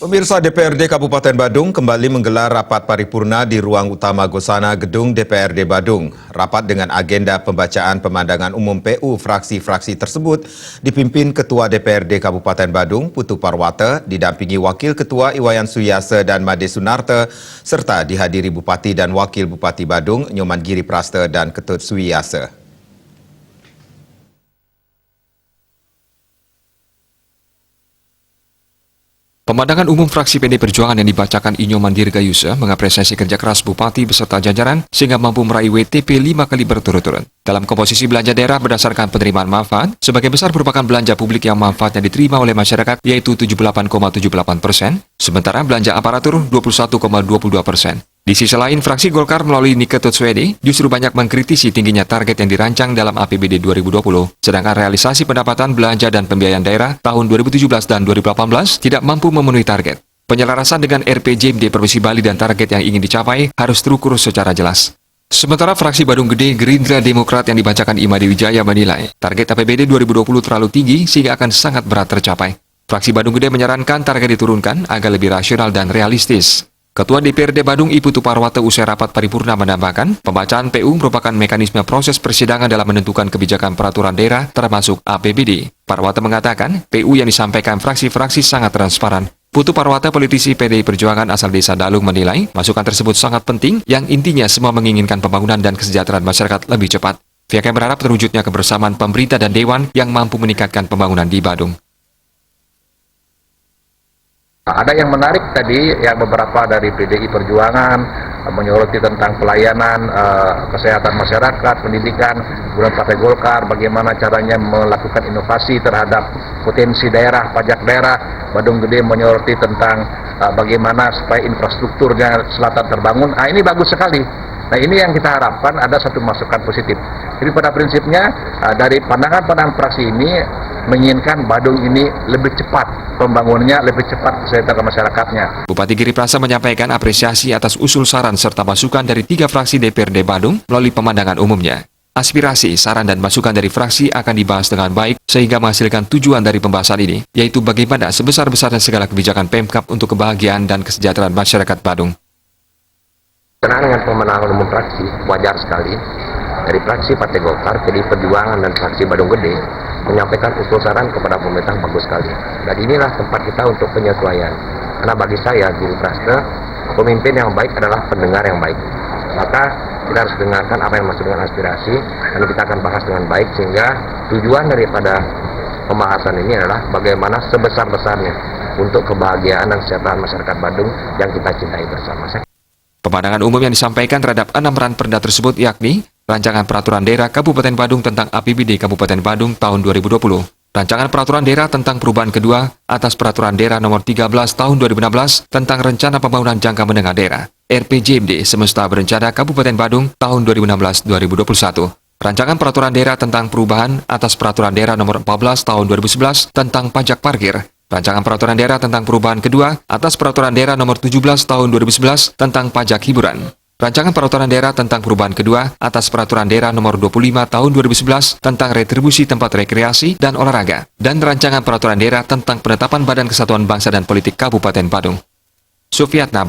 Pemirsa, DPRD Kabupaten Badung kembali menggelar rapat paripurna di ruang utama Gosana Gedung DPRD Badung. Rapat dengan agenda pembacaan pemandangan umum PU fraksi-fraksi tersebut dipimpin Ketua DPRD Kabupaten Badung, Putu Parwata, didampingi Wakil Ketua Iwayan Suyase dan Made Sunarte, serta dihadiri Bupati dan Wakil Bupati Badung, Nyoman Giri Praste dan Ketut Suyase. Pemandangan umum fraksi PD Perjuangan yang dibacakan Nyoman Dirgayusa mengapresiasi kerja keras Bupati beserta jajaran sehingga mampu meraih WTP 5 kali berturut-turut. Dalam komposisi belanja daerah berdasarkan penerimaan manfaat, sebagian besar merupakan belanja publik yang manfaatnya diterima oleh masyarakat yaitu 78,78%, sementara belanja aparatur 21,22%. Di sisi lain, fraksi Golkar melalui Niketut Swede justru banyak mengkritisi tingginya target yang dirancang dalam APBD 2020, sedangkan realisasi pendapatan belanja dan pembiayaan daerah tahun 2017 dan 2018 tidak mampu memenuhi target. Penyelarasan dengan RPJMD Provinsi Bali dan target yang ingin dicapai harus terukur secara jelas. Sementara fraksi Badung Gede Gerindra Demokrat yang dibacakan Imade Wijaya menilai target APBD 2020 terlalu tinggi sehingga akan sangat berat tercapai. Fraksi Badung Gede menyarankan target diturunkan agar lebih rasional dan realistis. Ketua DPRD Badung Putu Parwata usai rapat paripurna menambahkan, pembacaan PU merupakan mekanisme proses persidangan dalam menentukan kebijakan peraturan daerah termasuk APBD. Parwata mengatakan, PU yang disampaikan fraksi-fraksi sangat transparan. Putu Parwata, politisi PDI Perjuangan asal Desa Dalung menilai, masukan tersebut sangat penting yang intinya semua menginginkan pembangunan dan kesejahteraan masyarakat lebih cepat. Pihaknya berharap terwujudnya kebersamaan pemerintah dan Dewan yang mampu meningkatkan pembangunan di Badung. Ada yang menarik tadi, yang beberapa dari PDI Perjuangan menyoroti tentang pelayanan kesehatan masyarakat, pendidikan, kemudian Partai Golkar, bagaimana caranya melakukan inovasi terhadap potensi daerah, pajak daerah. Badung Gede menyoroti tentang bagaimana supaya infrastrukturnya selatan terbangun. Ini bagus sekali. Nah, ini yang kita harapkan ada satu masukan positif. Jadi pada prinsipnya dari pandangan-pandangan fraksi ini menginginkan Badung ini lebih cepat pembangunannya, lebih cepat kesejahteraan masyarakatnya. Bupati Giri Praste menyampaikan apresiasi atas usul saran serta masukan dari 3 fraksi DPRD Badung melalui pemandangan umumnya. Aspirasi, saran dan masukan dari fraksi akan dibahas dengan baik sehingga menghasilkan tujuan dari pembahasan ini, yaitu bagaimana sebesar-besarnya segala kebijakan Pemkab untuk kebahagiaan dan kesejahteraan masyarakat Badung. Karena dengan pemenangan umum fraksi, wajar sekali dari fraksi Partai Golkar, PDI Perjuangan dan fraksi Badung Gede menyampaikan usul saran kepada pemerintah bagus sekali. Dan inilah tempat kita untuk penyesuaian. Karena bagi saya, Giri Praste, pemimpin yang baik adalah pendengar yang baik. Maka kita harus dengarkan apa yang masuk dengan aspirasi, dan kita akan bahas dengan baik sehingga tujuan daripada pembahasan ini adalah bagaimana sebesar-besarnya untuk kebahagiaan dan kesejahteraan masyarakat Badung yang kita cintai bersama. Pemandangan umum yang disampaikan terhadap 6 ran perda tersebut yakni Rancangan Peraturan Daerah Kabupaten Badung tentang APBD Kabupaten Badung tahun 2020, Rancangan Peraturan Daerah tentang Perubahan Kedua atas Peraturan Daerah Nomor 13 Tahun 2016 tentang Rencana Pembangunan Jangka Menengah Daerah, RPJMD Semesta Berencana Kabupaten Badung tahun 2016-2021, Rancangan Peraturan Daerah tentang Perubahan atas Peraturan Daerah Nomor 14 Tahun 2011 tentang Pajak Parkir, Rancangan Peraturan Daerah tentang Perubahan Kedua atas Peraturan Daerah Nomor 17 Tahun 2011 tentang Pajak Hiburan, Rancangan Peraturan Daerah tentang Perubahan Kedua atas Peraturan Daerah Nomor 25 Tahun 2011 tentang Retribusi Tempat Rekreasi dan Olahraga, dan Rancangan Peraturan Daerah tentang Penetapan Badan Kesatuan Bangsa dan Politik Kabupaten Badung. Sufiatna